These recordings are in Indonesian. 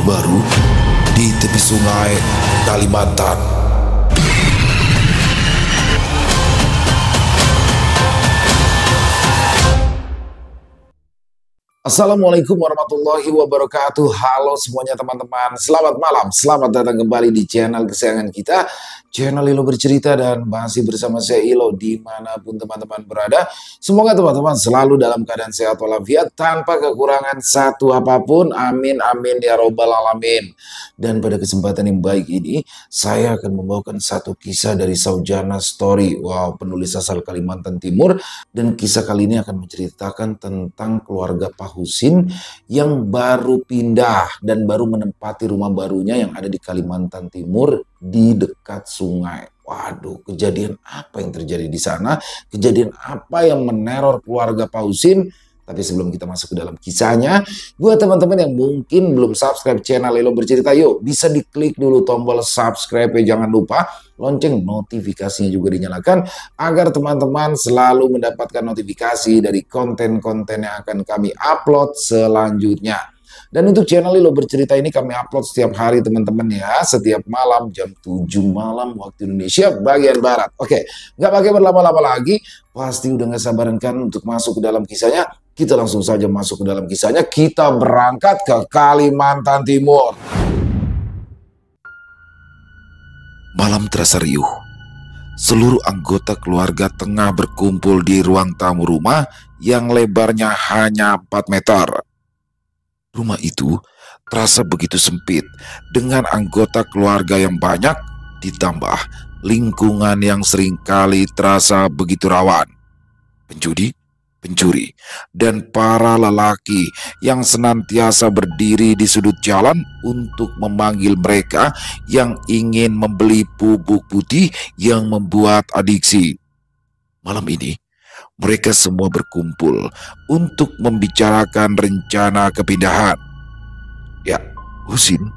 baru di tepi sungai Kalimantan. Assalamualaikum warahmatullahi wabarakatuh. Halo semuanya teman-teman, selamat malam, selamat datang kembali di channel kesayangan kita, channel Ilo Bercerita, dan masih bersama saya Ilo dimanapun teman-teman berada. Semoga teman-teman selalu dalam keadaan sehat walafiat tanpa kekurangan satu apapun, amin amin ya robbal alamin. Dan pada kesempatan yang baik ini saya akan membawakan satu kisah dari Saujana Story. Wow, penulis asal Kalimantan Timur, dan kisah kali ini akan menceritakan tentang keluarga Pak Husin yang baru pindah dan baru menempati rumah barunya yang ada di Kalimantan Timur di dekat sungai. Waduh, kejadian apa yang terjadi di sana? Kejadian apa yang meneror keluarga Pak Husin? Tapi sebelum kita masuk ke dalam kisahnya, buat teman-teman yang mungkin belum subscribe channel Ilo Bercerita, yuk bisa diklik dulu tombol subscribe ya, jangan lupa lonceng notifikasinya juga dinyalakan agar teman-teman selalu mendapatkan notifikasi dari konten-konten yang akan kami upload selanjutnya. Dan untuk channel Ilo Bercerita ini kami upload setiap hari teman-teman ya, setiap malam jam 7 malam waktu Indonesia bagian Barat. Oke, nggak pakai berlama-lama lagi, pasti udah nggak sabaran kan untuk masuk ke dalam kisahnya. Kita langsung saja masuk ke dalam kisahnya, kita berangkat ke Kalimantan Timur. Malam terasa riuh. Seluruh anggota keluarga tengah berkumpul di ruang tamu rumah yang lebarnya hanya 4 meter. Rumah itu terasa begitu sempit dengan anggota keluarga yang banyak, ditambah lingkungan yang seringkali terasa begitu rawan. Penjudi, pencuri, dan para lelaki yang senantiasa berdiri di sudut jalan untuk memanggil mereka yang ingin membeli bubuk putih yang membuat adiksi. Malam ini mereka semua berkumpul untuk membicarakan rencana kepindahan. Ya, Husin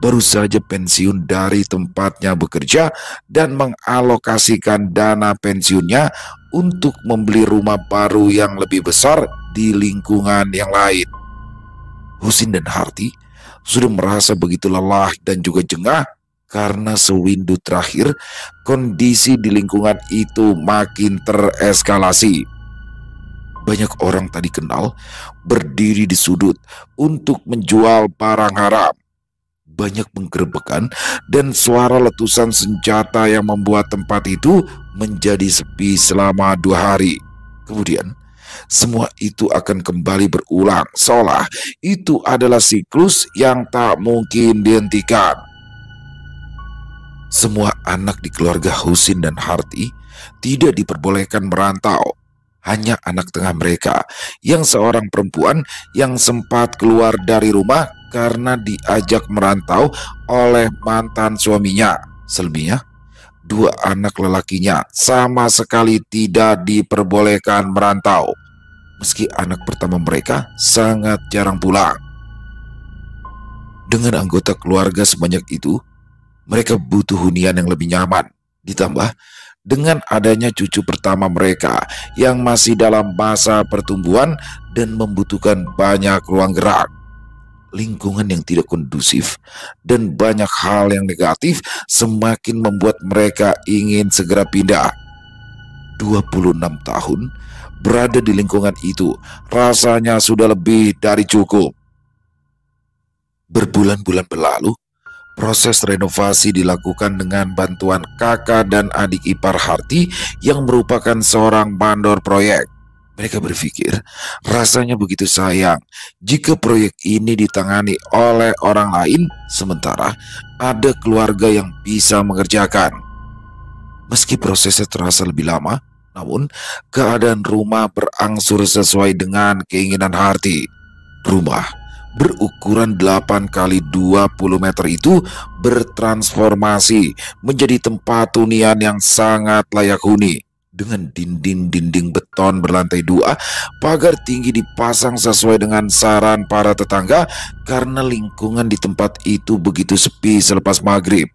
baru saja pensiun dari tempatnya bekerja dan mengalokasikan dana pensiunnya untuk membeli rumah baru yang lebih besar di lingkungan yang lain. Husin dan Harti sudah merasa begitu lelah dan juga jengah karena sewindu terakhir kondisi di lingkungan itu makin tereskalasi. Banyak orang tadi kenal berdiri di sudut untuk menjual barang haram. Banyak penggerebekan dan suara letusan senjata yang membuat tempat itu menjadi sepi selama 2 hari. Kemudian semua itu akan kembali berulang, seolah itu adalah siklus yang tak mungkin dihentikan. Semua anak di keluarga Husin dan Harti tidak diperbolehkan merantau. Hanya anak tengah mereka yang seorang perempuan yang sempat keluar dari rumah karena diajak merantau oleh mantan suaminya. Selebihnya, 2 anak lelakinya sama sekali tidak diperbolehkan merantau, meski anak pertama mereka sangat jarang pulang. Dengan anggota keluarga sebanyak itu, mereka butuh hunian yang lebih nyaman. Ditambah dengan adanya cucu pertama mereka yang masih dalam masa pertumbuhan dan membutuhkan banyak ruang gerak. Lingkungan yang tidak kondusif dan banyak hal yang negatif semakin membuat mereka ingin segera pindah. 26 tahun berada di lingkungan itu rasanya sudah lebih dari cukup. Berbulan-bulan berlalu, proses renovasi dilakukan dengan bantuan kakak dan adik ipar Harti yang merupakan seorang mandor proyek. Mereka berpikir rasanya begitu sayang jika proyek ini ditangani oleh orang lain, sementara ada keluarga yang bisa mengerjakan. Meski prosesnya terasa lebih lama, namun keadaan rumah berangsur sesuai dengan keinginan Harti. Rumah berukuran 8 kali 20 meter itu bertransformasi menjadi tempat hunian yang sangat layak huni. Dengan dinding-dinding beton berlantai 2, pagar tinggi dipasang sesuai dengan saran para tetangga karena lingkungan di tempat itu begitu sepi selepas maghrib.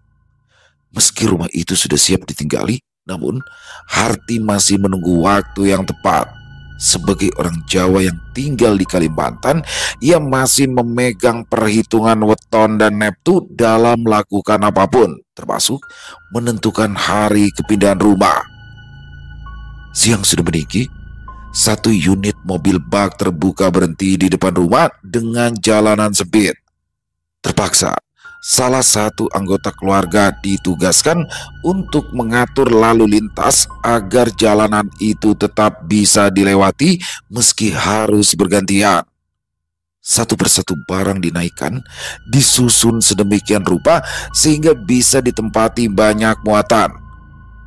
Meski rumah itu sudah siap ditinggali, namun Harti masih menunggu waktu yang tepat. Sebagai orang Jawa yang tinggal di Kalimantan, ia masih memegang perhitungan weton dan neptu dalam melakukan apapun, termasuk menentukan hari kepindahan rumah. Siang sudah meninggi, satu unit mobil bak terbuka berhenti di depan rumah dengan jalanan sempit. Terpaksa, salah satu anggota keluarga ditugaskan untuk mengatur lalu lintas agar jalanan itu tetap bisa dilewati meski harus bergantian. Satu persatu barang dinaikkan, disusun sedemikian rupa sehingga bisa ditempati banyak muatan.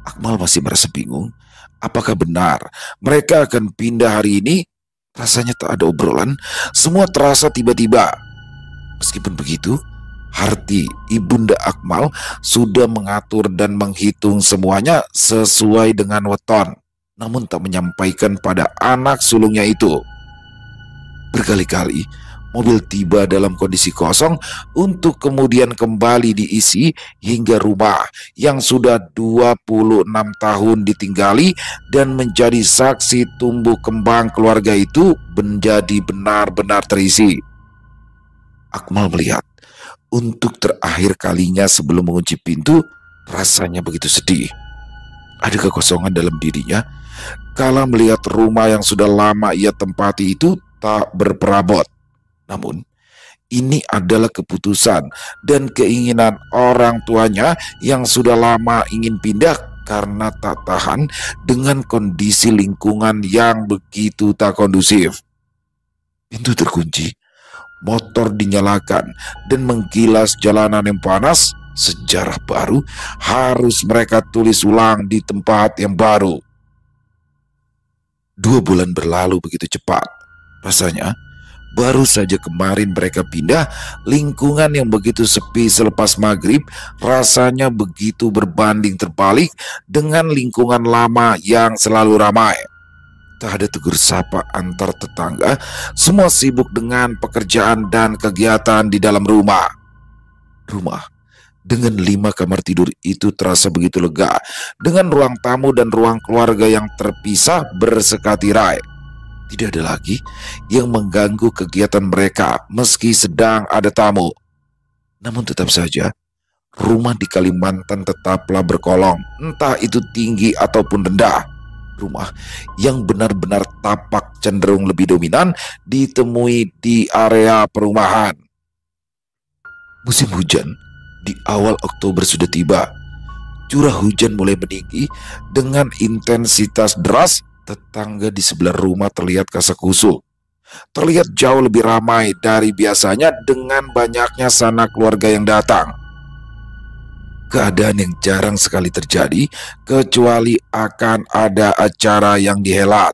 Akmal masih merasa bingung. Apakah benar mereka akan pindah hari ini? Rasanya tak ada obrolan, semua terasa tiba-tiba. Meskipun begitu, Harti, ibunda Akmal, sudah mengatur dan menghitung semuanya sesuai dengan weton, namun tak menyampaikan pada anak sulungnya itu. Berkali-kali, mobil tiba dalam kondisi kosong untuk kemudian kembali diisi hingga rumah yang sudah 26 tahun ditinggali dan menjadi saksi tumbuh kembang keluarga itu menjadi benar-benar terisi. Akmal melihat, untuk terakhir kalinya sebelum mengunci pintu, rasanya begitu sedih. Ada kekosongan dalam dirinya kala melihat rumah yang sudah lama ia tempati itu tak berperabot. Namun, ini adalah keputusan dan keinginan orang tuanya yang sudah lama ingin pindah karena tak tahan dengan kondisi lingkungan yang begitu tak kondusif. Pintu terkunci, motor dinyalakan, dan menggilas jalanan yang panas. Sejarah baru harus mereka tulis ulang di tempat yang baru. 2 bulan berlalu begitu cepat. Rasanya baru saja kemarin mereka pindah, lingkungan yang begitu sepi selepas maghrib rasanya begitu berbanding terbalik dengan lingkungan lama yang selalu ramai. Tak ada tegur sapa antar tetangga, semua sibuk dengan pekerjaan dan kegiatan di dalam rumah. Rumah dengan 5 kamar tidur itu terasa begitu lega, dengan ruang tamu dan ruang keluarga yang terpisah bersekati rai. Tidak ada lagi yang mengganggu kegiatan mereka meski sedang ada tamu. Namun tetap saja, rumah di Kalimantan tetaplah berkolong, entah itu tinggi ataupun rendah. Rumah yang benar-benar tapak cenderung lebih dominan ditemui di area perumahan. Musim hujan di awal Oktober sudah tiba. Curah hujan mulai meninggi dengan intensitas deras. Tetangga di sebelah rumah terlihat kasakusuk. Terlihat jauh lebih ramai dari biasanya dengan banyaknya sanak keluarga yang datang. Keadaan yang jarang sekali terjadi kecuali akan ada acara yang dihelat.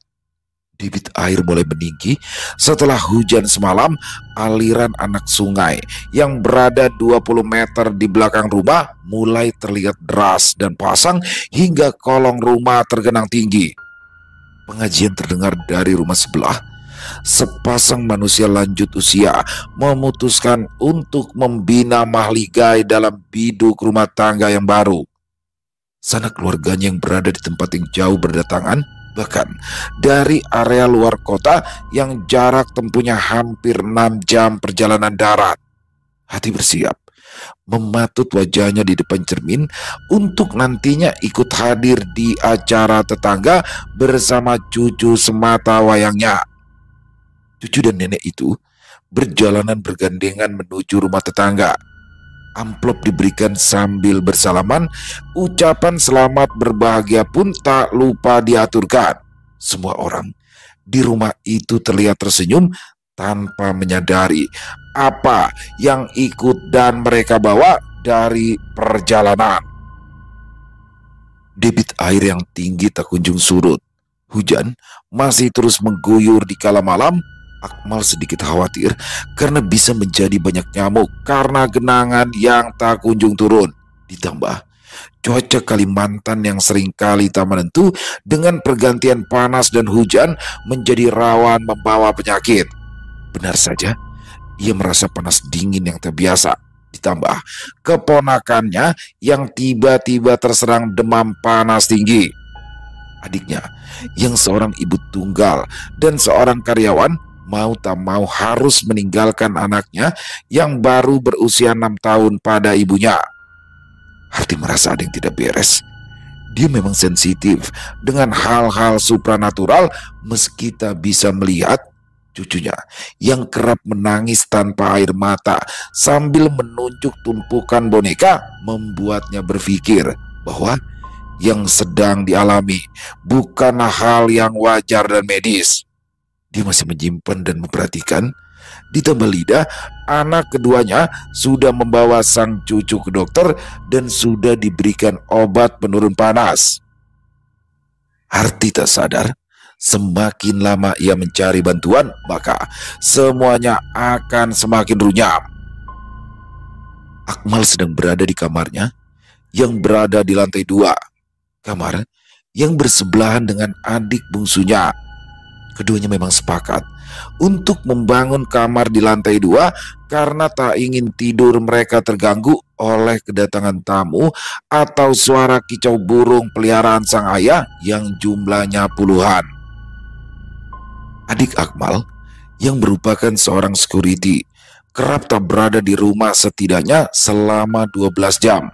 Debit air mulai meninggi setelah hujan semalam. Aliran anak sungai yang berada 20 meter di belakang rumah mulai terlihat deras dan pasang hingga kolong rumah tergenang tinggi. Pengajian terdengar dari rumah sebelah. Sepasang manusia lanjut usia memutuskan untuk membina mahligai dalam biduk rumah tangga yang baru. Sanak keluarganya yang berada di tempat yang jauh berdatangan, bahkan dari area luar kota yang jarak tempuhnya hampir 6 jam perjalanan darat. Hati bersiap, mematut wajahnya di depan cermin untuk nantinya ikut hadir di acara tetangga bersama cucu semata wayangnya. Cucu dan nenek itu berjalanan bergandengan menuju rumah tetangga. Amplop diberikan sambil bersalaman, ucapan selamat berbahagia pun tak lupa diaturkan. Semua orang di rumah itu terlihat tersenyum tanpa menyadari apa yang ikut dan mereka bawa dari perjalanan. Debit air yang tinggi tak kunjung surut. Hujan masih terus mengguyur di kala malam. Akmal sedikit khawatir karena bisa menjadi banyak nyamuk karena genangan yang tak kunjung turun. Ditambah cuaca Kalimantan yang seringkali tak menentu dengan pergantian panas dan hujan menjadi rawan membawa penyakit. Benar saja, ia merasa panas dingin yang tak biasa. Ditambah keponakannya yang tiba-tiba terserang demam panas tinggi. Adiknya, yang seorang ibu tunggal dan seorang karyawan, mau tak mau harus meninggalkan anaknya yang baru berusia 6 tahun pada ibunya. Harti merasa ada yang tidak beres. Dia memang sensitif dengan hal-hal supranatural meski tak bisa melihat cucunya yang kerap menangis tanpa air mata sambil menunjuk tumpukan boneka membuatnya berpikir bahwa yang sedang dialami bukanlah hal yang wajar dan medis. Dia masih menyimpan dan memperhatikan. Ditambah lidah, anak keduanya sudah membawa sang cucu ke dokter dan sudah diberikan obat penurun panas. Harti tak sadar, semakin lama ia mencari bantuan, maka semuanya akan semakin runyam. Akmal sedang berada di kamarnya yang berada di lantai 2. Kamar yang bersebelahan dengan adik bungsunya. Keduanya memang sepakat untuk membangun kamar di lantai 2 karena tak ingin tidur mereka terganggu oleh kedatangan tamu atau suara kicau burung peliharaan sang ayah yang jumlahnya puluhan. Adik Akmal yang merupakan seorang security kerap tak berada di rumah setidaknya selama 12 jam.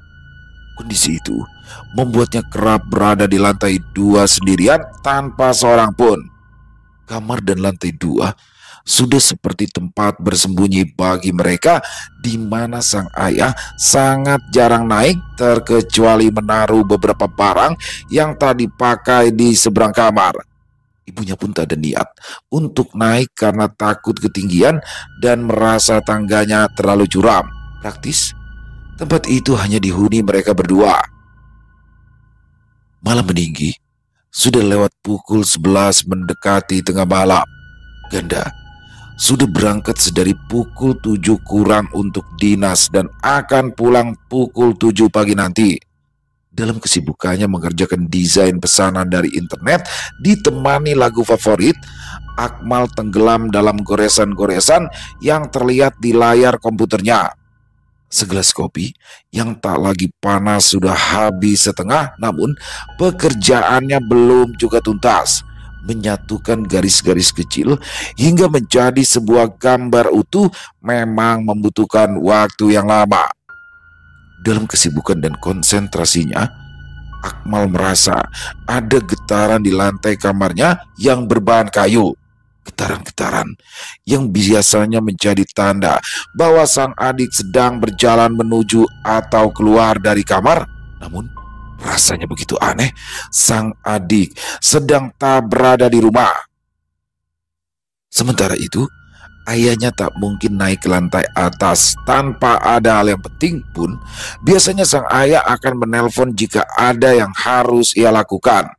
Kondisi itu membuatnya kerap berada di lantai 2 sendirian tanpa seorang pun. Kamar dan lantai 2 sudah seperti tempat bersembunyi bagi mereka, di mana sang ayah sangat jarang naik terkecuali menaruh beberapa barang yang tak dipakai di seberang kamar. Ibunya pun tak ada niat untuk naik karena takut ketinggian dan merasa tangganya terlalu curam. Praktis, tempat itu hanya dihuni mereka berdua. Malam meninggi, sudah lewat pukul 11 mendekati tengah malam. Ganda sudah berangkat sedari pukul 7 kurang untuk dinas dan akan pulang pukul 7 pagi nanti. Dalam kesibukannya mengerjakan desain pesanan dari internet ditemani lagu favorit, Akmal tenggelam dalam goresan-goresan yang terlihat di layar komputernya. Segelas kopi yang tak lagi panas sudah habis setengah, namun pekerjaannya belum juga tuntas. Menyatukan garis-garis kecil hingga menjadi sebuah gambar utuh memang membutuhkan waktu yang lama. Dalam kesibukan dan konsentrasinya, Akmal merasa ada getaran di lantai kamarnya yang berbahan kayu. Getaran-getaran yang biasanya menjadi tanda bahwa sang adik sedang berjalan menuju atau keluar dari kamar. Namun rasanya begitu aneh, sang adik sedang tak berada di rumah. Sementara itu, ayahnya tak mungkin naik ke lantai atas tanpa ada hal yang penting pun. Biasanya sang ayah akan menelpon jika ada yang harus ia lakukan.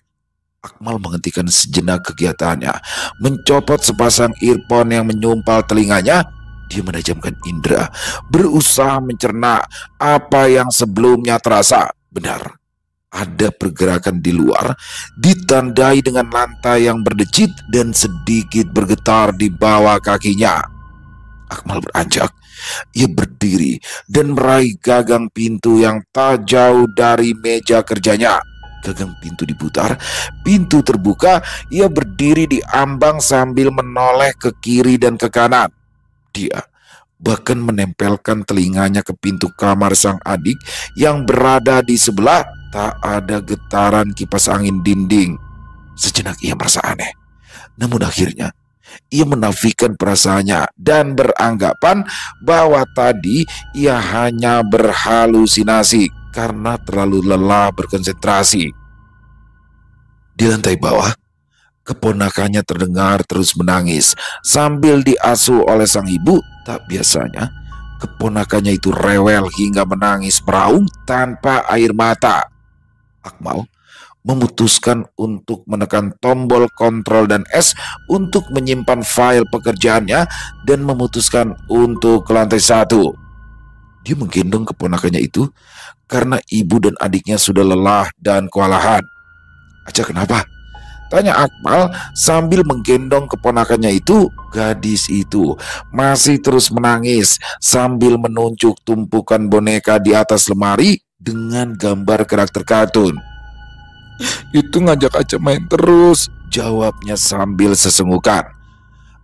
Akmal menghentikan sejenak kegiatannya, mencopot sepasang earphone yang menyumpal telinganya. Dia menajamkan indera, berusaha mencerna apa yang sebelumnya terasa. Benar, ada pergerakan di luar, ditandai dengan lantai yang berdecit dan sedikit bergetar di bawah kakinya. Akmal beranjak, ia berdiri dan meraih gagang pintu yang tak jauh dari meja kerjanya. Gagang pintu diputar, pintu terbuka, ia berdiri di ambang sambil menoleh ke kiri dan ke kanan. Dia bahkan menempelkan telinganya ke pintu kamar sang adik yang berada di sebelah. Tak ada getaran kipas angin dinding. Sejenak ia merasa aneh, namun akhirnya ia menafikan perasaannya dan beranggapan bahwa tadi ia hanya berhalusinasi karena terlalu lelah berkonsentrasi. Di lantai bawah, keponakannya terdengar terus menangis sambil diasuh oleh sang ibu. Tak biasanya, keponakannya itu rewel hingga menangis meraung tanpa air mata. Akmal memutuskan untuk menekan tombol kontrol dan S untuk menyimpan file pekerjaannya dan memutuskan untuk ke lantai 1. Dia menggendong keponakannya itu karena ibu dan adiknya sudah lelah dan kewalahan. "Aja kenapa?" tanya Akmal sambil menggendong keponakannya itu. Gadis itu masih terus menangis sambil menunjuk tumpukan boneka di atas lemari dengan gambar karakter kartun. Itu ngajak Aca main terus, jawabnya sambil sesenggukan.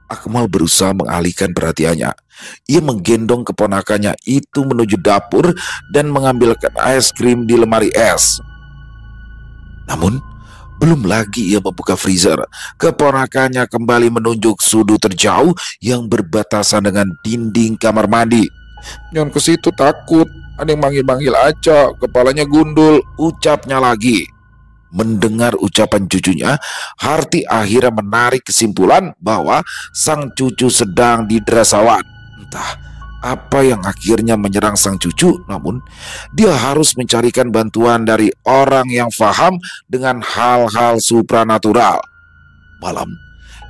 Akmal berusaha mengalihkan perhatiannya. Ia menggendong keponakannya itu menuju dapur dan mengambilkan es krim di lemari es. Namun, belum lagi ia membuka freezer, keponakannya kembali menunjuk sudut terjauh yang berbatasan dengan dinding kamar mandi. "Nyon ke situ takut, ada yang manggil-manggil Aca, kepalanya gundul," ucapnya lagi. Mendengar ucapan cucunya, Harti akhirnya menarik kesimpulan bahwa sang cucu sedang diderasawan. Entah apa yang akhirnya menyerang sang cucu, namun dia harus mencarikan bantuan dari orang yang paham dengan hal-hal supranatural. Malam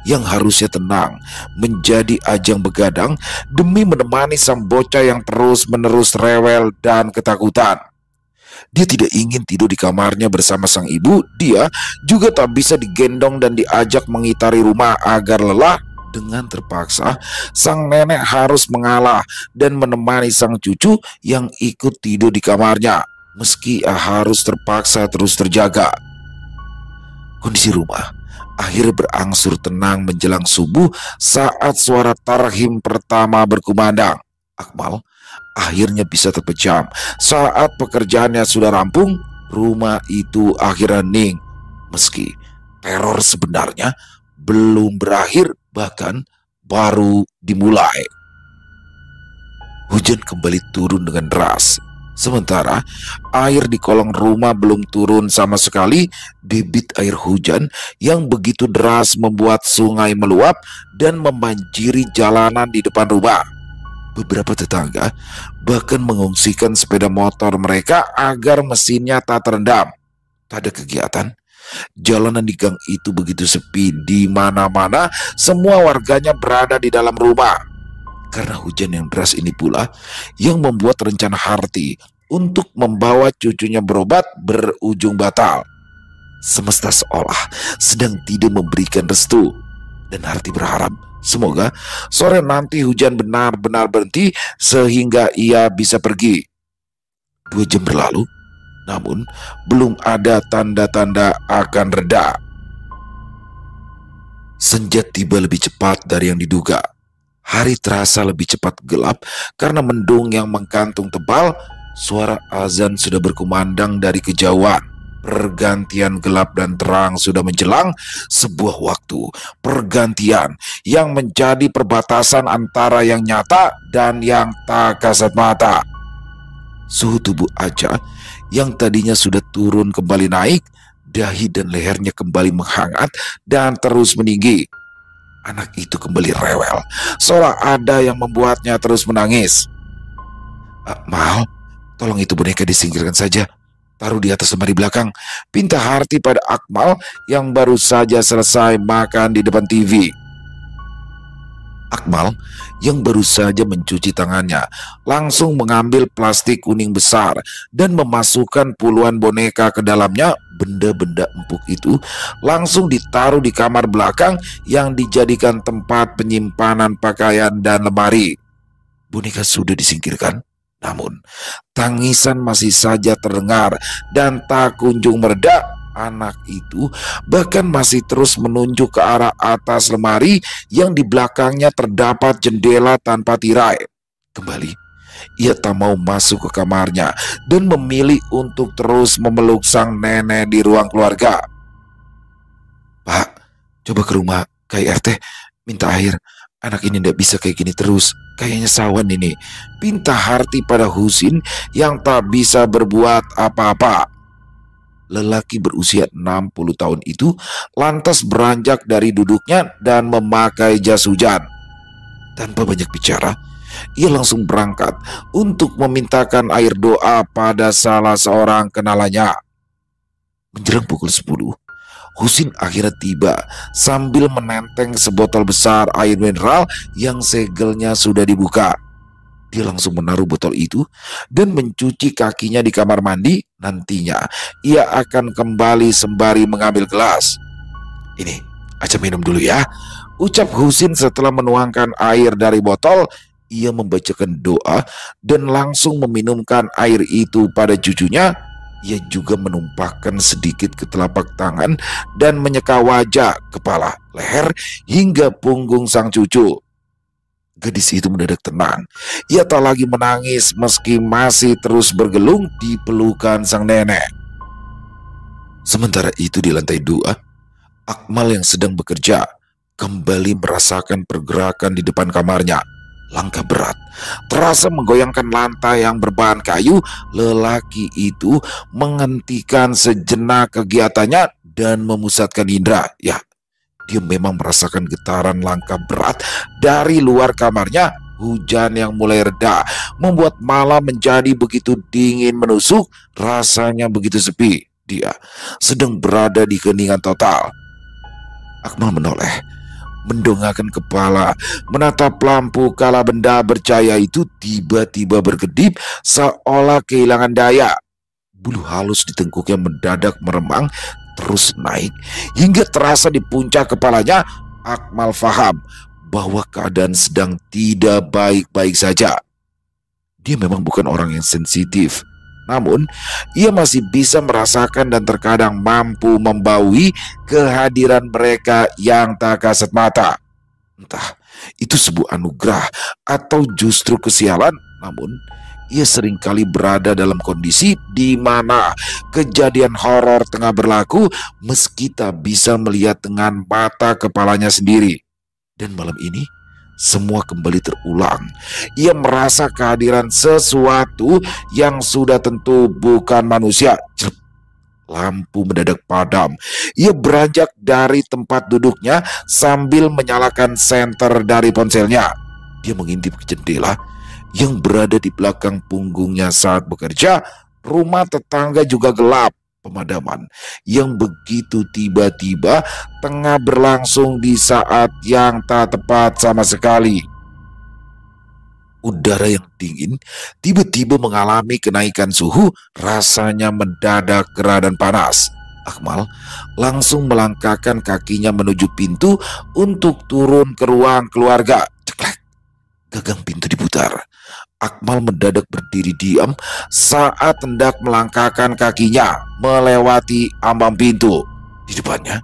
yang harusnya tenang menjadi ajang begadang demi menemani sang bocah yang terus-menerus rewel dan ketakutan. Dia tidak ingin tidur di kamarnya bersama sang ibu. Dia juga tak bisa digendong dan diajak mengitari rumah agar lelah. Dengan terpaksa, sang nenek harus mengalah dan menemani sang cucu yang ikut tidur di kamarnya, meski harus terpaksa terus terjaga. Kondisi rumah akhirnya berangsur tenang menjelang subuh saat suara tarhim pertama berkumandang. Akmal akhirnya bisa terpejam. Saat pekerjaannya sudah rampung, rumah itu akhirnya hening. Meski teror sebenarnya belum berakhir, bahkan baru dimulai. Hujan kembali turun dengan deras. Sementara air di kolong rumah belum turun sama sekali, debit air hujan yang begitu deras membuat sungai meluap dan membanjiri jalanan di depan rumah. Beberapa tetangga bahkan mengungsikan sepeda motor mereka agar mesinnya tak terendam. Tak ada kegiatan. Jalanan di gang itu begitu sepi, di mana-mana semua warganya berada di dalam rumah. Karena hujan yang deras ini pula yang membuat rencana Harti untuk membawa cucunya berobat berujung batal. Semesta seolah sedang tidak memberikan restu, dan Harti berharap semoga sore nanti hujan benar-benar berhenti sehingga ia bisa pergi. 2 jam berlalu, namun belum ada tanda-tanda akan reda. Senja tiba lebih cepat dari yang diduga. Hari terasa lebih cepat gelap karena mendung yang mengkantung tebal. Suara azan sudah berkumandang dari kejauhan. Pergantian gelap dan terang sudah menjelang, sebuah waktu pergantian yang menjadi perbatasan antara yang nyata dan yang tak kasat mata. Suhu tubuh Aca yang tadinya sudah turun kembali naik, dahi dan lehernya kembali menghangat dan terus meninggi. Anak itu kembali rewel, seolah ada yang membuatnya terus menangis. "Mal, tolong itu boneka disingkirkan saja. Taruh di atas lemari belakang," pinta Harti pada Akmal yang baru saja selesai makan di depan TV. Akmal yang baru saja mencuci tangannya langsung mengambil plastik kuning besar dan memasukkan puluhan boneka ke dalamnya. Benda-benda empuk itu langsung ditaruh di kamar belakang yang dijadikan tempat penyimpanan pakaian dan lemari. Boneka sudah disingkirkan, namun tangisan masih saja terdengar dan tak kunjung mereda. Anak itu bahkan masih terus menunjuk ke arah atas lemari yang di belakangnya terdapat jendela tanpa tirai. Kembali, ia tak mau masuk ke kamarnya dan memilih untuk terus memeluk sang nenek di ruang keluarga. "Pak, coba ke rumah KRT, minta air. Anak ini tidak bisa kayak gini terus. Kayaknya sawan ini," pinta Harti pada Husin yang tak bisa berbuat apa-apa. Lelaki berusia 60 tahun itu lantas beranjak dari duduknya dan memakai jas hujan. Tanpa banyak bicara, ia langsung berangkat untuk memintakan air doa pada salah seorang kenalannya. Menjelang pukul 10, Husin akhirnya tiba sambil menenteng sebotol besar air mineral yang segelnya sudah dibuka. Dia langsung menaruh botol itu dan mencuci kakinya di kamar mandi. Nantinya ia akan kembali sembari mengambil gelas. "Ini, Aca minum dulu ya," ucap Husin setelah menuangkan air dari botol. Ia membacakan doa dan langsung meminumkan air itu pada cucunya. Ia juga menumpahkan sedikit ke telapak tangan dan menyeka wajah, kepala, leher, hingga punggung sang cucu. Gadis itu mendadak tenang. Ia tak lagi menangis meski masih terus bergelung di pelukan sang nenek. Sementara itu di lantai 2, Akmal yang sedang bekerja kembali merasakan pergerakan di depan kamarnya. Langkah berat terasa menggoyangkan lantai yang berbahan kayu. Lelaki itu menghentikan sejenak kegiatannya dan memusatkan indera. Ya, dia memang merasakan getaran langkah berat dari luar kamarnya. Hujan yang mulai reda membuat malam menjadi begitu dingin menusuk. Rasanya begitu sepi. Dia sedang berada di keheningan total. Akmal menoleh, mendongakkan kepala, menatap lampu kala benda bercahaya itu tiba-tiba berkedip seolah kehilangan daya. Bulu halus di tengkuknya mendadak meremang, terus naik hingga terasa di puncak kepalanya. Akmal faham bahwa keadaan sedang tidak baik-baik saja. Dia memang bukan orang yang sensitif, namun ia masih bisa merasakan dan terkadang mampu membaui kehadiran mereka yang tak kasat mata. Entah itu sebuah anugerah atau justru kesialan, namun ia seringkali berada dalam kondisi di mana kejadian horor tengah berlaku meski tak bisa melihat dengan mata kepalanya sendiri. Dan malam ini semua kembali terulang. Ia merasa kehadiran sesuatu yang sudah tentu bukan manusia. Lampu mendadak padam. Ia beranjak dari tempat duduknya sambil menyalakan senter dari ponselnya. Dia mengintip ke jendela yang berada di belakang punggungnya saat bekerja. Rumah tetangga juga gelap. Pemadaman yang begitu tiba-tiba tengah berlangsung di saat yang tak tepat sama sekali. Udara yang dingin tiba-tiba mengalami kenaikan suhu. Rasanya mendadak gerah dan panas. Akmal langsung melangkahkan kakinya menuju pintu untuk turun ke ruang keluarga. Ceklek, gagang pintu diputar. Akmal mendadak berdiri diam saat hendak melangkahkan kakinya melewati ambang pintu. Di depannya,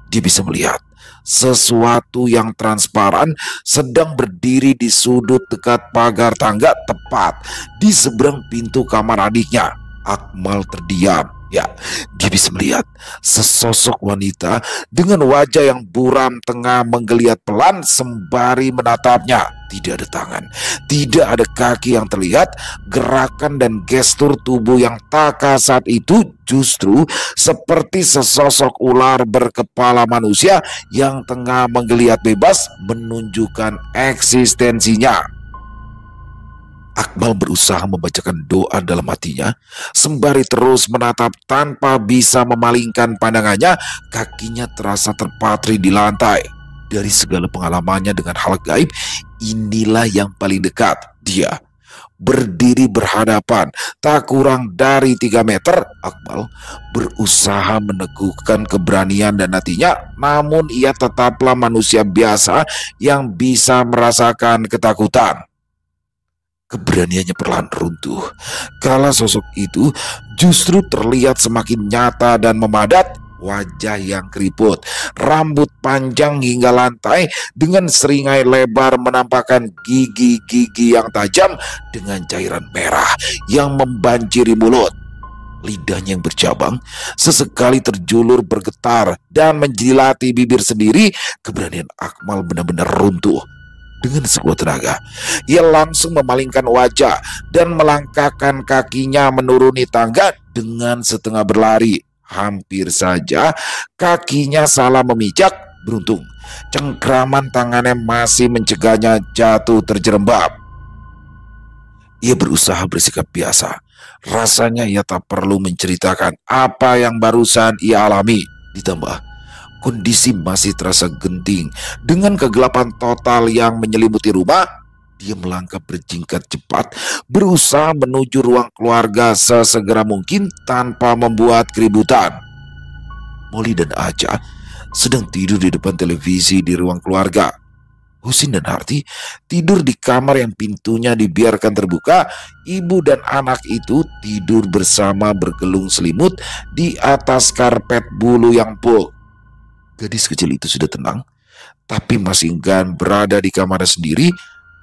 dia bisa melihat sesuatu yang transparan sedang berdiri di sudut dekat pagar tangga tepat di seberang pintu kamar adiknya. Akmal terdiam. Ya, dia bisa melihat sesosok wanita dengan wajah yang buram tengah menggeliat pelan sembari menatapnya. Tidak ada tangan, tidak ada kaki yang terlihat. Gerakan dan gestur tubuh yang tak kasat itu justru seperti sesosok ular berkepala manusia yang tengah menggeliat bebas menunjukkan eksistensinya. Akmal berusaha membacakan doa dalam hatinya, sembari terus menatap tanpa bisa memalingkan pandangannya. Kakinya terasa terpatri di lantai. Dari segala pengalamannya dengan hal gaib, inilah yang paling dekat. Dia berdiri berhadapan tak kurang dari 3 meter. Akmal berusaha meneguhkan keberanian dan hatinya, namun ia tetaplah manusia biasa yang bisa merasakan ketakutan. Keberaniannya perlahan runtuh kala sosok itu justru terlihat semakin nyata dan memadat. Wajah yang keriput, rambut panjang hingga lantai dengan seringai lebar menampakkan gigi-gigi yang tajam dengan cairan merah yang membanjiri mulut. Lidahnya yang bercabang sesekali terjulur bergetar dan menjilati bibir sendiri. Keberanian Akmal benar-benar runtuh. Dengan sekuat tenaga, ia langsung memalingkan wajah dan melangkahkan kakinya menuruni tangga dengan setengah berlari. Hampir saja kakinya salah memijak. Beruntung, cengkraman tangannya masih mencegahnya jatuh terjerembab. Ia berusaha bersikap biasa. Rasanya ia tak perlu menceritakan apa yang barusan ia alami. Ditambah kondisi masih terasa genting. Dengan kegelapan total yang menyelimuti rumah, dia melangkah berjingkat cepat, berusaha menuju ruang keluarga sesegera mungkin tanpa membuat keributan. Molly dan Aca sedang tidur di depan televisi di ruang keluarga. Husin dan Harti tidur di kamar yang pintunya dibiarkan terbuka. Ibu dan anak itu tidur bersama bergelung selimut di atas karpet bulu yang empuk. Gadis kecil itu sudah tenang, tapi masih enggan berada di kamarnya sendiri.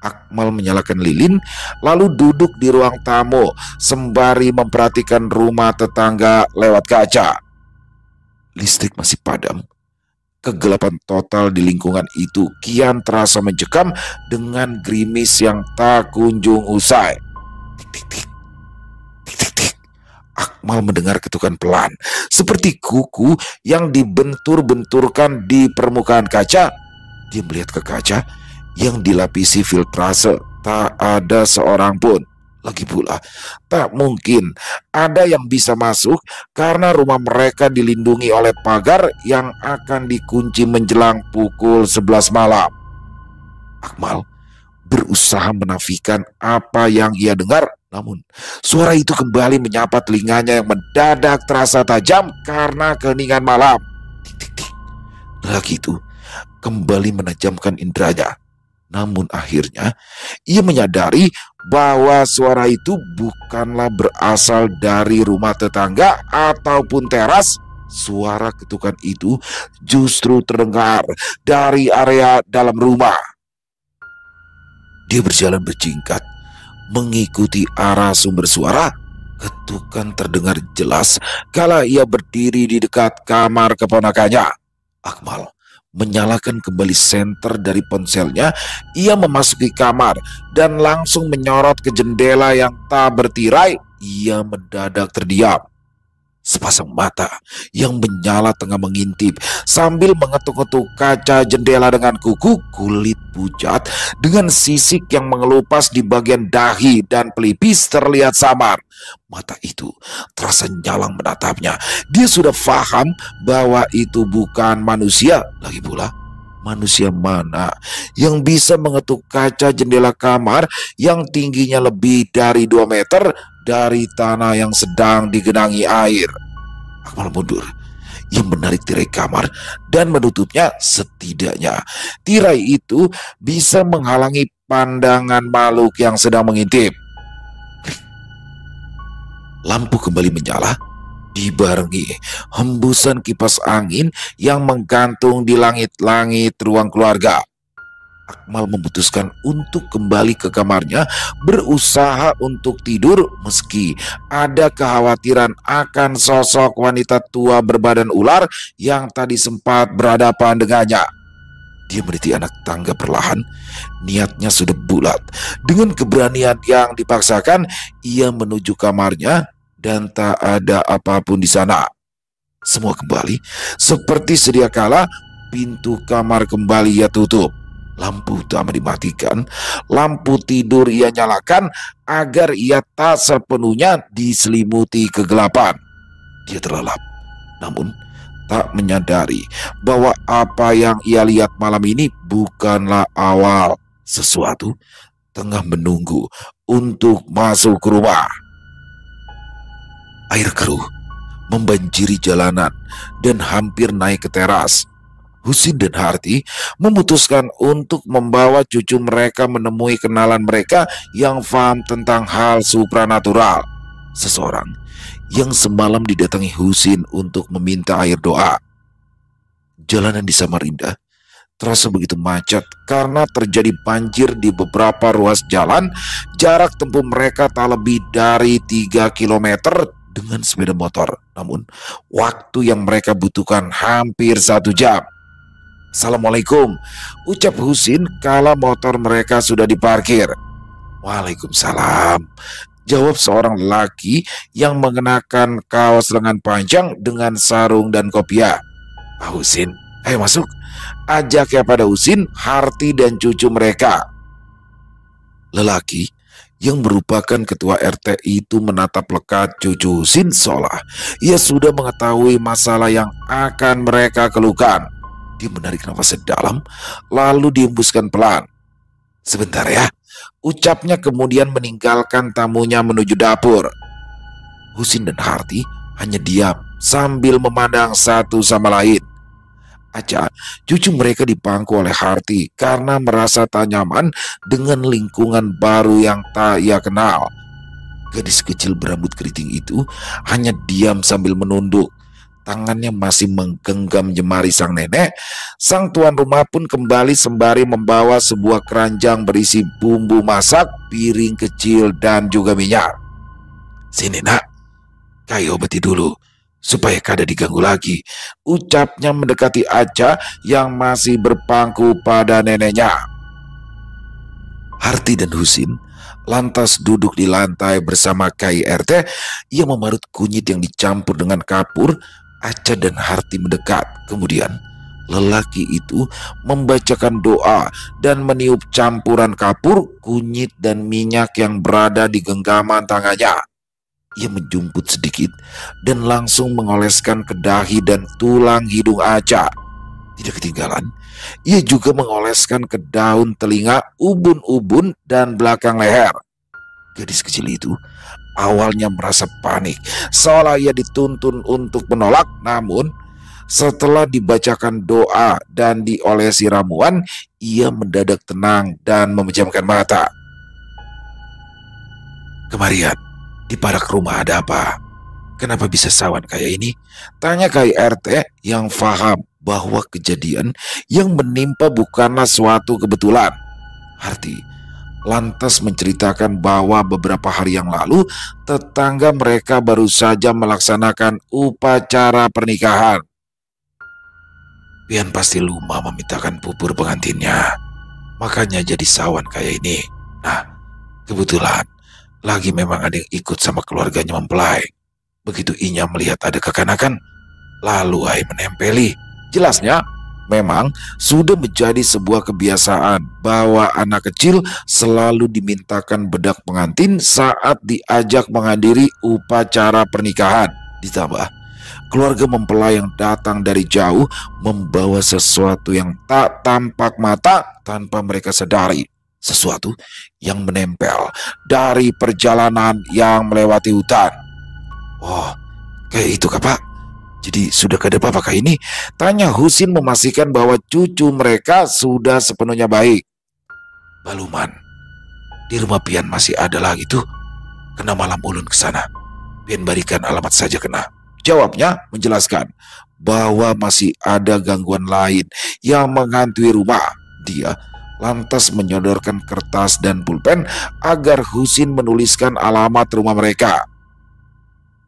Akmal menyalakan lilin, lalu duduk di ruang tamu sembari memperhatikan rumah tetangga lewat kaca. Listrik masih padam. Kegelapan total di lingkungan itu kian terasa mencekam dengan gerimis yang tak kunjung usai. Tik, tik, tik. Tik, tik, tik. Akmal mendengar ketukan pelan, seperti kuku yang dibentur-benturkan di permukaan kaca. Dia melihat ke kaca yang dilapisi filtrase. Tak ada seorang pun. Lagi pula, tak mungkin ada yang bisa masuk karena rumah mereka dilindungi oleh pagar yang akan dikunci menjelang pukul 11 malam. Akmal berusaha menafikan apa yang ia dengar, namun suara itu kembali menyapa telinganya yang mendadak terasa tajam karena keheningan malam. Tik, tik, tik. Lelaki itu kembali menajamkan inderanya. Namun akhirnya ia menyadari bahwa suara itu bukanlah berasal dari rumah tetangga ataupun teras. Suara ketukan itu justru terdengar dari area dalam rumah. Dia berjalan berjingkat mengikuti arah sumber suara. Ketukan terdengar jelas kala ia berdiri di dekat kamar keponakannya. Akmal menyalakan kembali senter dari ponselnya. Ia memasuki kamar dan langsung menyorot ke jendela yang tak bertirai. Ia mendadak terdiam. Sepasang mata yang menyala tengah mengintip sambil mengetuk-ketuk kaca jendela dengan kuku. Kulit pucat dengan sisik yang mengelupas di bagian dahi dan pelipis terlihat samar. Mata itu terasa nyalang menatapnya. Dia sudah paham bahwa itu bukan manusia. Lagi pula, manusia mana yang bisa mengetuk kaca jendela kamar yang tingginya lebih dari 2 meter dari tanah yang sedang digenangi air? Akmal mundur. Ia menarik tirai kamar dan menutupnya. Setidaknya tirai itu bisa menghalangi pandangan makhluk yang sedang mengintip. Lampu kembali menyala, dibarengi hembusan kipas angin yang menggantung di langit-langit ruang keluarga. Akmal memutuskan untuk kembali ke kamarnya, berusaha untuk tidur meski ada kekhawatiran akan sosok wanita tua berbadan ular yang tadi sempat berhadapan dengannya. Dia meniti anak tangga perlahan. Niatnya sudah bulat. Dengan keberanian yang dipaksakan, ia menuju kamarnya dan tak ada apapun di sana. Semua kembali seperti sedia kala. Pintu kamar kembali ia tutup. Lampu utama dimatikan. Lampu tidur ia nyalakan agar ia tak sepenuhnya diselimuti kegelapan. Dia terlelap, namun tak menyadari bahwa apa yang ia lihat malam ini bukanlah awal. Sesuatu tengah menunggu untuk masuk ke rumah. Air keruh membanjiri jalanan dan hampir naik ke teras. Husin dan Harti memutuskan untuk membawa cucu mereka menemui kenalan mereka yang paham tentang hal supranatural. Seseorang yang semalam didatangi Husin untuk meminta air doa. Jalanan di Samarinda terasa begitu macet karena terjadi banjir di beberapa ruas jalan. Jarak tempuh mereka tak lebih dari 3 kilometer dengan sepeda motor. Namun waktu yang mereka butuhkan hampir 1 jam. "Assalamualaikum," ucap Husin kala motor mereka sudah diparkir. "Waalaikumsalam," jawab seorang lelaki yang mengenakan kaos lengan panjang dengan sarung dan kopiah. "Pak Husin, ayo masuk," ajaknya pada Husin, Harti dan cucu mereka. Lelaki yang merupakan ketua RT itu menatap lekat cucu Husin seolah ia sudah mengetahui masalah yang akan mereka keluhkan. Dia menarik nafas dalam, lalu dihembuskan pelan. "Sebentar ya," ucapnya kemudian meninggalkan tamunya menuju dapur. Husin dan Harti hanya diam sambil memandang satu sama lain. Aca, cucu mereka dipangku oleh Harti karena merasa tak nyaman dengan lingkungan baru yang tak ia kenal. Gadis kecil berambut keriting itu hanya diam sambil menunduk. Tangannya masih menggenggam jemari sang nenek. Sang tuan rumah pun kembali sembari membawa sebuah keranjang berisi bumbu masak, piring kecil, dan juga minyak. "Sini nak, Kai obati dulu, supaya kada diganggu lagi," ucapnya mendekati Aca yang masih berpangku pada neneknya. Harti dan Husin lantas duduk di lantai bersama Kai RT. Ia memarut kunyit yang dicampur dengan kapur. Aca dan Harti mendekat. Kemudian lelaki itu membacakan doa dan meniup campuran kapur, kunyit, dan minyak yang berada di genggaman tangannya. Ia menjumput sedikit dan langsung mengoleskan ke dahi dan tulang hidung Aca. Tidak ketinggalan, ia juga mengoleskan ke daun telinga, ubun-ubun, dan belakang leher. Gadis kecil itu awalnya merasa panik, seolah ia dituntun untuk menolak. Namun setelah dibacakan doa dan diolesi ramuan, ia mendadak tenang dan memejamkan mata. "Kemarian, di parak rumah ada apa? Kenapa bisa sawan kayak ini?" tanya Kai RT yang faham bahwa kejadian yang menimpa bukanlah suatu kebetulan. Harti lantas menceritakan bahwa beberapa hari yang lalu tetangga mereka baru saja melaksanakan upacara pernikahan. "Pian pasti lupa memintakan pupur pengantinnya, makanya jadi sawan kayak ini. Nah, kebetulan lagi memang ada yang ikut sama keluarganya mempelai. Begitu Inya melihat ada kekanakan, lalu ai menempeli." Jelasnya, memang sudah menjadi sebuah kebiasaan bahwa anak kecil selalu dimintakan bedak pengantin saat diajak menghadiri upacara pernikahan. Ditambah, keluarga mempelai yang datang dari jauh membawa sesuatu yang tak tampak mata tanpa mereka sadari. Sesuatu yang menempel dari perjalanan yang melewati hutan. "Oh, kayak itu kah, Pak? Jadi sudah kada apa-apa kah ini?" tanya Husin memastikan bahwa cucu mereka sudah sepenuhnya baik. "Baluman, di rumah Pian masih ada lagi tuh. Kena malam ulun ke sana. Pian berikan alamat saja kena," jawabnya menjelaskan bahwa masih ada gangguan lain yang menghantui rumah. Dia lantas menyodorkan kertas dan pulpen agar Husin menuliskan alamat rumah mereka.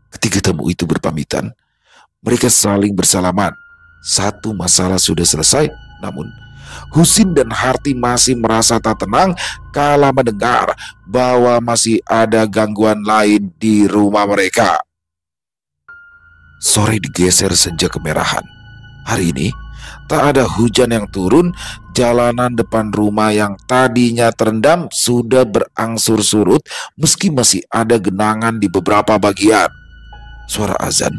Ketika tamu itu berpamitan, mereka saling bersalaman. Satu masalah sudah selesai, namun Husin dan Harti masih merasa tak tenang kala mendengar bahwa masih ada gangguan lain di rumah mereka. Sore digeser senja kemerahan. Hari ini tak ada hujan yang turun. Jalanan depan rumah yang tadinya terendam sudah berangsur surut, meski masih ada genangan di beberapa bagian. Suara azan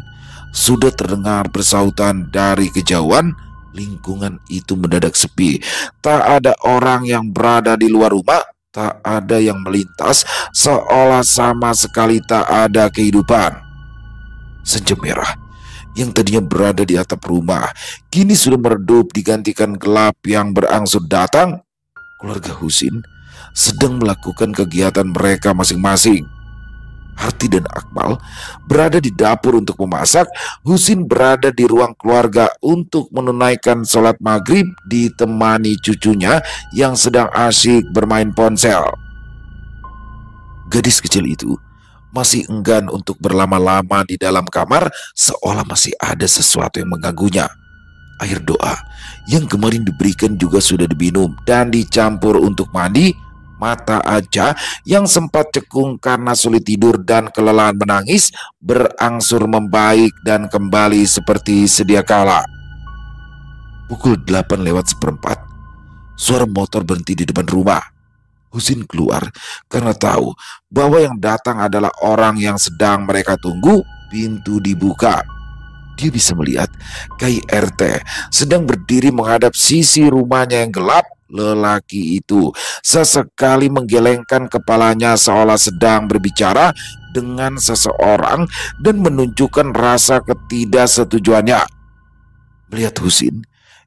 sudah terdengar bersautan dari kejauhan. Lingkungan itu mendadak sepi. Tak ada orang yang berada di luar rumah. Tak ada yang melintas, seolah sama sekali tak ada kehidupan. Senja merah yang tadinya berada di atap rumah kini sudah meredup digantikan gelap yang berangsur datang. Keluarga Husin sedang melakukan kegiatan mereka masing-masing. Harti dan Akmal berada di dapur untuk memasak. Husin berada di ruang keluarga untuk menunaikan sholat maghrib ditemani cucunya yang sedang asyik bermain ponsel. Gadis kecil itu masih enggan untuk berlama-lama di dalam kamar, seolah masih ada sesuatu yang mengganggunya. Air doa yang kemarin diberikan juga sudah diminum dan dicampur untuk mandi. Mata Aca yang sempat cekung karena sulit tidur dan kelelahan menangis berangsur membaik dan kembali seperti sedia kala. Pukul 8:04, suara motor berhenti di depan rumah. Husin keluar karena tahu bahwa yang datang adalah orang yang sedang mereka tunggu. Pintu dibuka. Dia bisa melihat Kai RT sedang berdiri menghadap sisi rumahnya yang gelap. Lelaki itu sesekali menggelengkan kepalanya seolah sedang berbicara dengan seseorang dan menunjukkan rasa ketidaksetujuannya. Melihat Husin,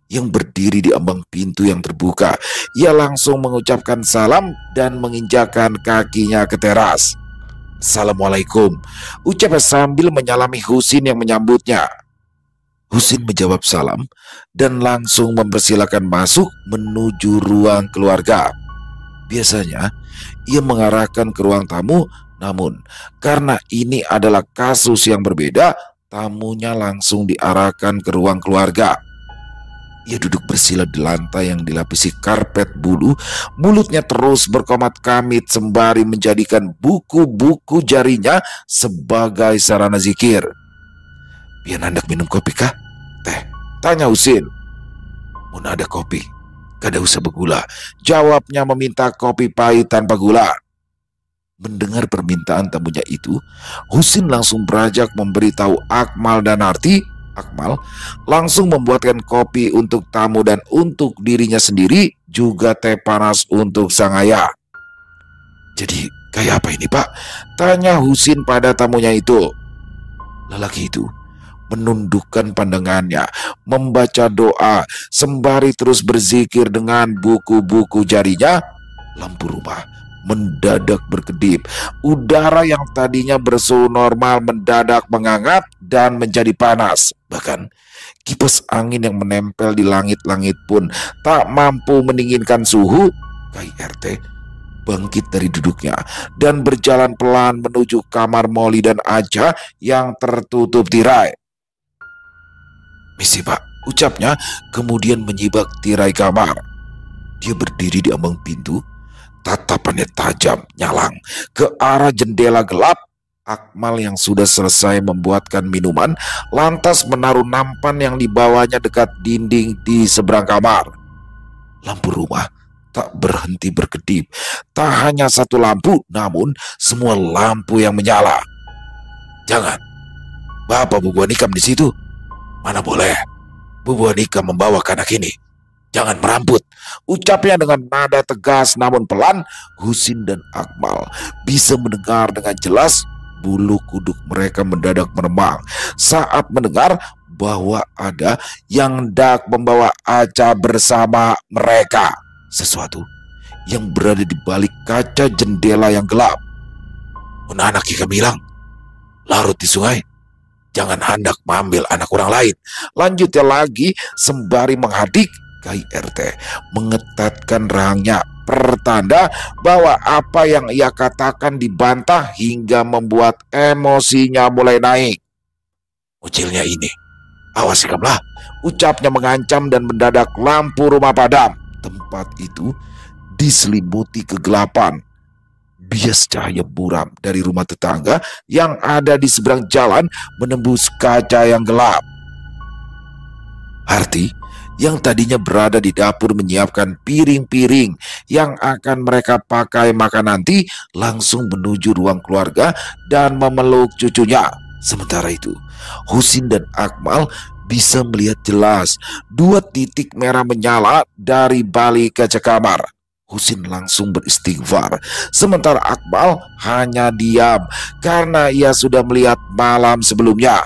yang berdiri di ambang pintu yang terbuka. Ia langsung mengucapkan salam dan menginjakkan kakinya ke teras. "Assalamualaikum," ucapnya sambil menyalami Husin yang menyambutnya. Husin menjawab salam dan langsung mempersilakan masuk menuju ruang keluarga. Biasanya ia mengarahkan ke ruang tamu, namun karena ini adalah kasus yang berbeda, tamunya langsung diarahkan ke ruang keluarga. Ia duduk bersila di lantai yang dilapisi karpet bulu, mulutnya terus berkomat kamit sembari menjadikan buku-buku jarinya sebagai sarana zikir. "Pian hendak minum kopi kah? Teh?" tanya Husin. "Mun ada kopi, kada usah bergula," jawabnya meminta kopi pahit tanpa gula. Mendengar permintaan tamunya itu, Husin langsung beranjak memberitahu Akmal dan Arti. Akmal langsung membuatkan kopi untuk tamu dan untuk dirinya sendiri, juga teh panas untuk sang ayah. "Jadi kayak apa ini, Pak?" tanya Husin pada tamunya itu. Lelaki itu menundukkan pandangannya, membaca doa sembari terus berzikir dengan buku-buku jarinya. Lampu rumah mendadak berkedip. Udara yang tadinya bersuhu normal mendadak menghangat dan menjadi panas. Bahkan kipas angin yang menempel di langit-langit pun tak mampu mendinginkan suhu. Kai RT bangkit dari duduknya dan berjalan pelan menuju kamar Molly dan Aja yang tertutup tirai. "Misi, Pak," ucapnya kemudian menyibak tirai kamar. Dia berdiri di ambang pintu, tatapannya tajam nyalang ke arah jendela gelap. Akmal yang sudah selesai membuatkan minuman lantas menaruh nampan yang dibawanya dekat dinding di seberang kamar. Lampu rumah tak berhenti berkedip. Tak hanya satu lampu, namun semua lampu yang menyala. "Jangan, Bapak Bubuan Ikam di situ." "Mana boleh, Bubuan Ikam membawa anak ini. Jangan meramput," ucapnya dengan nada tegas namun pelan. Husin dan Akmal bisa mendengar dengan jelas. Bulu kuduk mereka mendadak meremang saat mendengar bahwa ada yang hendak membawa Aca bersama mereka. Sesuatu yang berada di balik kaca jendela yang gelap. "Mun anak Ika bilang larut di sungai, jangan hendak mengambil anak orang lain," lanjutnya lagi sembari menghadik. Kai RT mengetatkan rahangnya, pertanda bahwa apa yang ia katakan dibantah hingga membuat emosinya mulai naik. "Ucilnya ini, awas Ikamlah," ucapnya mengancam dan mendadak lampu rumah padam. Tempat itu diselimuti kegelapan. Bias cahaya buram dari rumah tetangga yang ada di seberang jalan menembus kaca yang gelap. Arti yang tadinya berada di dapur menyiapkan piring-piring yang akan mereka pakai makan nanti, langsung menuju ruang keluarga dan memeluk cucunya. Sementara itu, Husin dan Akmal bisa melihat jelas 2 titik merah menyala dari balik kaca kamar. Husin langsung beristighfar, sementara Akmal hanya diam karena ia sudah melihat malam sebelumnya.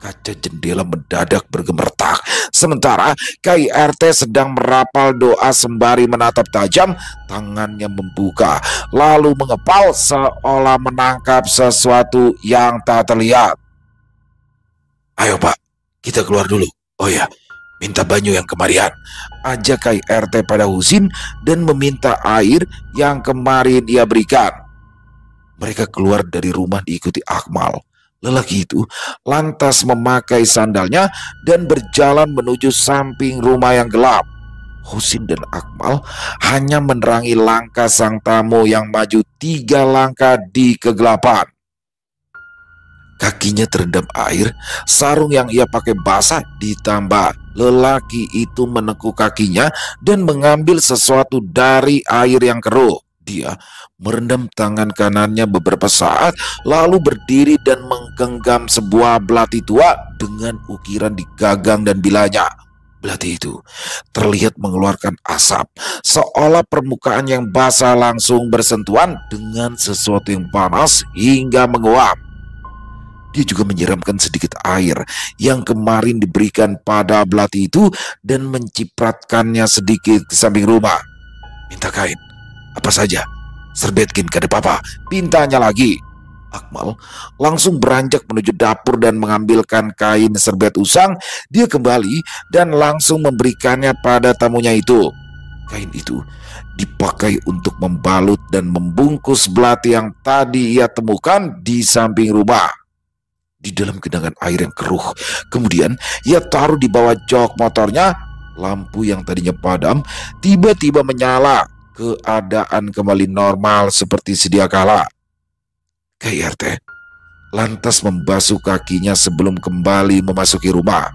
Kaca jendela mendadak bergemertak, sementara Kai RT sedang merapal doa sembari menatap tajam. Tangannya membuka, lalu mengepal seolah menangkap sesuatu yang tak terlihat. "Ayo Pak, kita keluar dulu. Oh ya, minta banyu yang kemarian," ajak Kai RT pada Husin dan meminta air yang kemarin ia berikan. Mereka keluar dari rumah diikuti Akmal. Lelaki itu lantas memakai sandalnya dan berjalan menuju samping rumah yang gelap. Husin dan Akmal hanya menerangi langkah sang tamu yang maju 3 langkah di kegelapan. Kakinya terendam air, sarung yang ia pakai basah, ditambah lelaki itu menekuk kakinya dan mengambil sesuatu dari air yang keruh. Dia merendam tangan kanannya beberapa saat, lalu berdiri dan menggenggam sebuah belati tua dengan ukiran di gagang dan bilanya. Belati itu terlihat mengeluarkan asap, seolah permukaan yang basah langsung bersentuhan dengan sesuatu yang panas hingga menguap. Dia juga menyiramkan sedikit air yang kemarin diberikan pada belati itu dan mencipratkannya sedikit ke samping rumah. Minta kain, apa saja, serbetkin kada papa, pintanya lagi. Akmal langsung beranjak menuju dapur dan mengambilkan kain serbet usang. Dia kembali dan langsung memberikannya pada tamunya itu. Kain itu dipakai untuk membalut dan membungkus belati yang tadi ia temukan di samping rumah di dalam genangan air yang keruh. Kemudian ia taruh di bawah jok motornya. Lampu yang tadinya padam tiba-tiba menyala. Keadaan kembali normal seperti sedia kala. KIRT lantas membasuh kakinya sebelum kembali memasuki rumah.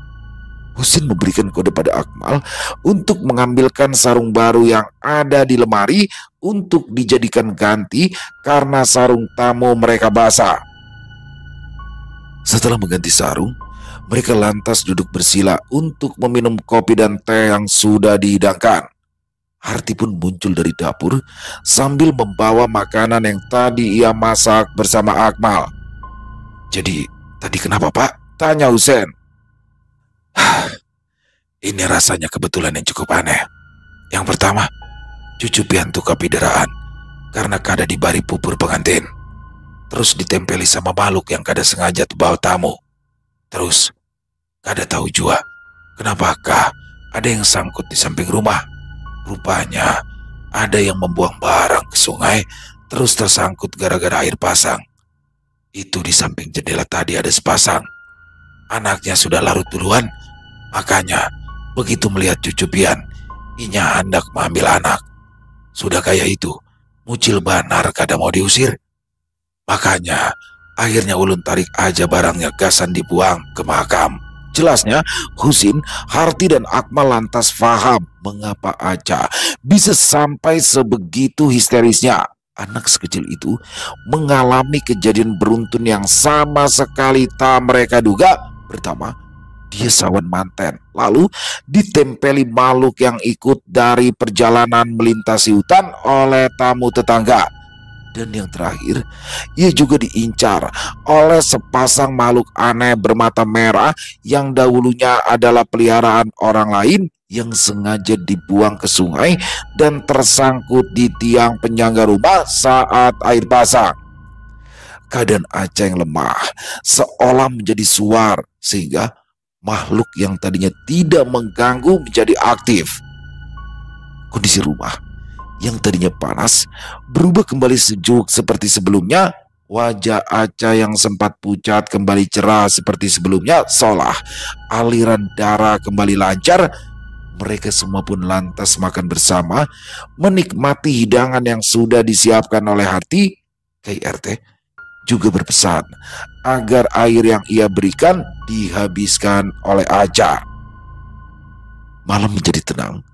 Husin memberikan kode pada Akmal untuk mengambilkan sarung baru yang ada di lemari untuk dijadikan ganti karena sarung tamu mereka basah. Setelah mengganti sarung, mereka lantas duduk bersila untuk meminum kopi dan teh yang sudah dihidangkan. Harti pun muncul dari dapur sambil membawa makanan yang tadi ia masak bersama Akmal. Jadi, tadi kenapa Pak? Tanya Husin. Ini rasanya kebetulan yang cukup aneh. Yang pertama, cucu piantu kapidaraan karena kada dibari pupur pengantin. Terus ditempeli sama makhluk yang kada sengaja bawa tamu. Terus, kada tahu juga kenapakah ada yang sangkut di samping rumah. Rupanya, ada yang membuang barang ke sungai, terus tersangkut gara-gara air pasang. Itu di samping jendela tadi ada sepasang. Anaknya sudah larut duluan, makanya begitu melihat cucu pian, inya hendak mengambil anak. Sudah kayak itu, mucil banar kada mau diusir. Makanya akhirnya ulun tarik aja barangnya gasan dibuang ke makam. Jelasnya Husin, Harti dan Akmal lantas faham mengapa Aca bisa sampai sebegitu histerisnya. Anak sekecil itu mengalami kejadian beruntun yang sama sekali tak mereka duga. Pertama, dia sawan manten, lalu ditempeli makhluk yang ikut dari perjalanan melintasi hutan oleh tamu tetangga. Dan yang terakhir, ia juga diincar oleh sepasang makhluk aneh bermata merah yang dahulunya adalah peliharaan orang lain yang sengaja dibuang ke sungai dan tersangkut di tiang penyangga rumah saat air pasang. Keadaan Aca yang lemah seolah menjadi suar sehingga makhluk yang tadinya tidak mengganggu menjadi aktif. Kondisi rumah yang tadinya panas berubah kembali sejuk seperti sebelumnya. Wajah Aca yang sempat pucat kembali cerah seperti sebelumnya, seolah aliran darah kembali lancar. Mereka semua pun lantas makan bersama, menikmati hidangan yang sudah disiapkan oleh Harti. KIRT juga berpesan agar air yang ia berikan dihabiskan oleh Aca. Malam menjadi tenang.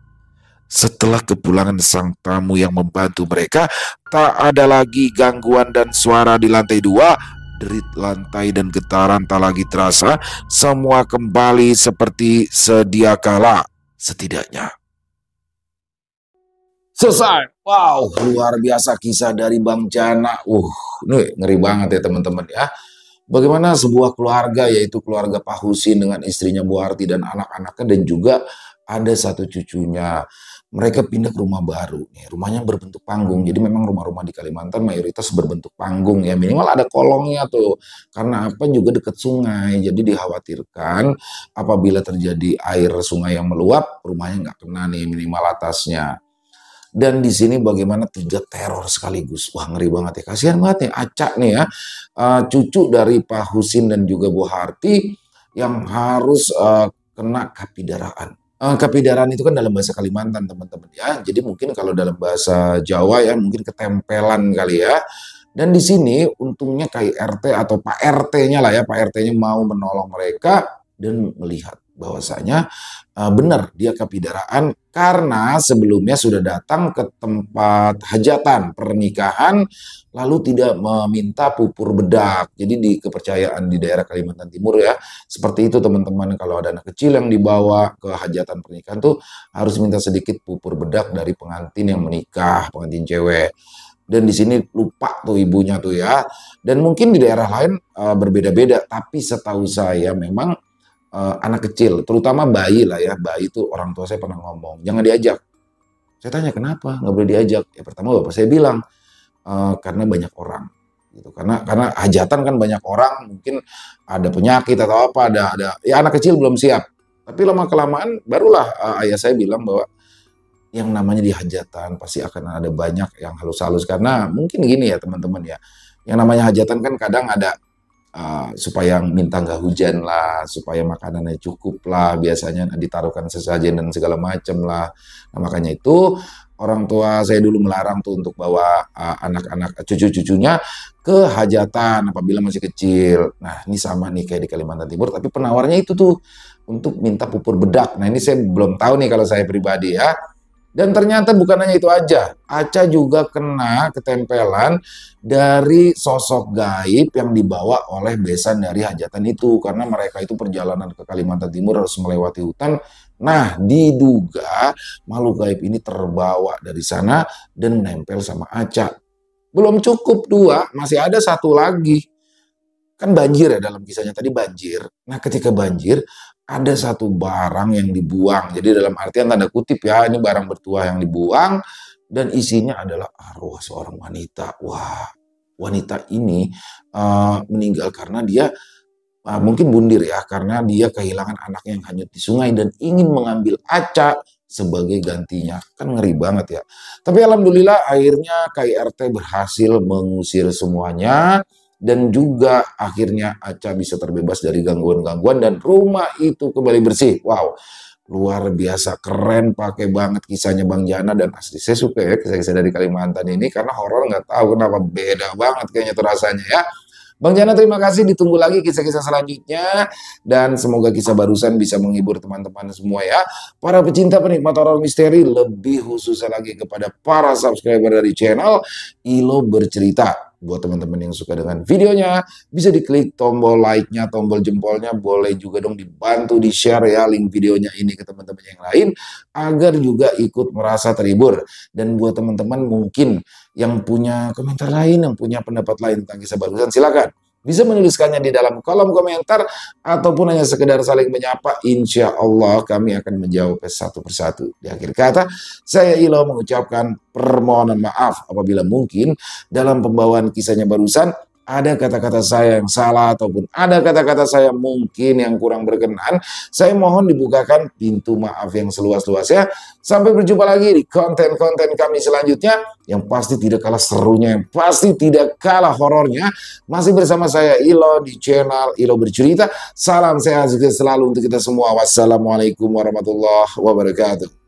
Setelah kepulangan sang tamu yang membantu mereka, tak ada lagi gangguan dan suara di lantai 2. Derit lantai dan getaran tak lagi terasa. Semua kembali seperti sedia kala. Setidaknya selesai. Wow, luar biasa kisah dari Bang Jana. Ini ngeri banget ya teman-teman ya. Bagaimana sebuah keluarga, yaitu keluarga Pak Husin dengan istrinya Bu Harti dan anak-anaknya, dan juga ada satu cucunya. Mereka pindah ke rumah baru nih. Rumahnya berbentuk panggung. Jadi memang rumah-rumah di Kalimantan mayoritas berbentuk panggung ya. Minimal ada kolongnya tuh. Karena apa, juga dekat sungai. Jadi dikhawatirkan apabila terjadi air sungai yang meluap, rumahnya nggak kena nih, minimal atasnya. Dan di sini bagaimana 3 teror sekaligus. Wah, ngeri banget ya. Kasihan banget nih Aca nih ya. Cucu dari Pak Husin dan juga Bu Harti yang harus kena kapidaraan. Kapidaraan itu kan dalam bahasa Kalimantan teman-teman ya. Jadi mungkin kalau dalam bahasa Jawa ya mungkin ketempelan kali ya. Dan di sini untungnya KIRT atau Pak RT-nya lah ya. Pak RT-nya mau menolong mereka dan melihat bahwasanya benar dia kapidaraan karena sebelumnya sudah datang ke tempat hajatan pernikahan lalu tidak meminta pupur bedak. Jadi di kepercayaan di daerah Kalimantan Timur ya seperti itu teman-teman, kalau ada anak kecil yang dibawa ke hajatan pernikahan tuh harus minta sedikit pupur bedak dari pengantin yang menikah, pengantin cewek. Dan di sini lupa tuh ibunya tuh ya. Dan mungkin di daerah lain berbeda-beda. Tapi setahu saya memang anak kecil, terutama bayi lah ya. Bayi itu orang tua saya pernah ngomong, jangan diajak. Saya tanya kenapa nggak boleh diajak? Ya pertama bapak saya bilang, karena banyak orang. Gitu. Karena hajatan kan banyak orang, mungkin ada penyakit atau apa, ada ya anak kecil belum siap. Tapi lama kelamaan barulah ayah saya bilang bahwa yang namanya di hajatan pasti akan ada banyak yang halus-halus, karena mungkin gini ya teman-teman ya, yang namanya hajatan kan kadang ada supaya minta nggak hujan lah, supaya makanannya cukup lah, biasanya ditaruhkan sesajen dan segala macam lah. Nah, makanya itu orang tua saya dulu melarang tuh untuk bawa anak-anak cucu-cucunya ke hajatan apabila masih kecil. Nah ini sama nih kayak di Kalimantan Timur, tapi penawarnya itu tuh untuk minta pupur bedak. Nah ini saya belum tahu nih kalau saya pribadi ya. Dan ternyata bukan hanya itu aja, Aca juga kena ketempelan dari sosok gaib yang dibawa oleh besan dari hajatan itu. Karena mereka itu perjalanan ke Kalimantan Timur harus melewati hutan. Nah, diduga makhluk gaib ini terbawa dari sana dan nempel sama Aca. Belum cukup dua, masih ada satu lagi. Kan banjir ya dalam kisahnya tadi banjir. Nah, ketika banjir, ada satu barang yang dibuang. Jadi dalam artian tanda kutip ya, ini barang bertuah yang dibuang dan isinya adalah arwah seorang wanita. Wah, wanita ini meninggal karena dia mungkin bundir ya, karena dia kehilangan anaknya yang hanyut di sungai dan ingin mengambil Aca sebagai gantinya. Kan ngeri banget ya. Tapi alhamdulillah akhirnya KIRT berhasil mengusir semuanya. Dan juga akhirnya Aca bisa terbebas dari gangguan-gangguan dan rumah itu kembali bersih. Wow, luar biasa, keren, pakai banget kisahnya Bang Jana. Dan asli saya suka ya kisah-kisah dari Kalimantan ini, karena horor nggak tahu kenapa beda banget kayaknya tuh rasanya ya. Bang Jana terima kasih, ditunggu lagi kisah-kisah selanjutnya. Dan semoga kisah barusan bisa menghibur teman-teman semua ya. Para pecinta penikmat horor misteri, lebih khususnya lagi kepada para subscriber dari channel Ilo Bercerita. Buat teman-teman yang suka dengan videonya, bisa diklik tombol like-nya, tombol jempolnya, boleh juga dong dibantu di-share ya link videonya ini ke teman-teman yang lain, agar juga ikut merasa terhibur. Dan buat teman-teman mungkin yang punya komentar lain, yang punya pendapat lain tentang kisah barusan, silakan. Bisa menuliskannya di dalam kolom komentar, ataupun hanya sekedar saling menyapa. Insya Allah kami akan menjawab satu persatu. Di akhir kata, saya Ilo mengucapkan permohonan maaf apabila mungkin dalam pembawaan kisahnya barusan ada kata-kata saya yang salah, ataupun ada kata-kata saya mungkin yang kurang berkenan. Saya mohon dibukakan pintu maaf yang seluas-luasnya. Sampai berjumpa lagi di konten-konten kami selanjutnya, yang pasti tidak kalah serunya, yang pasti tidak kalah horornya. Masih bersama saya Ilo di channel Ilo Bercerita. Salam sehat selalu untuk kita semua. Wassalamualaikum warahmatullahi wabarakatuh.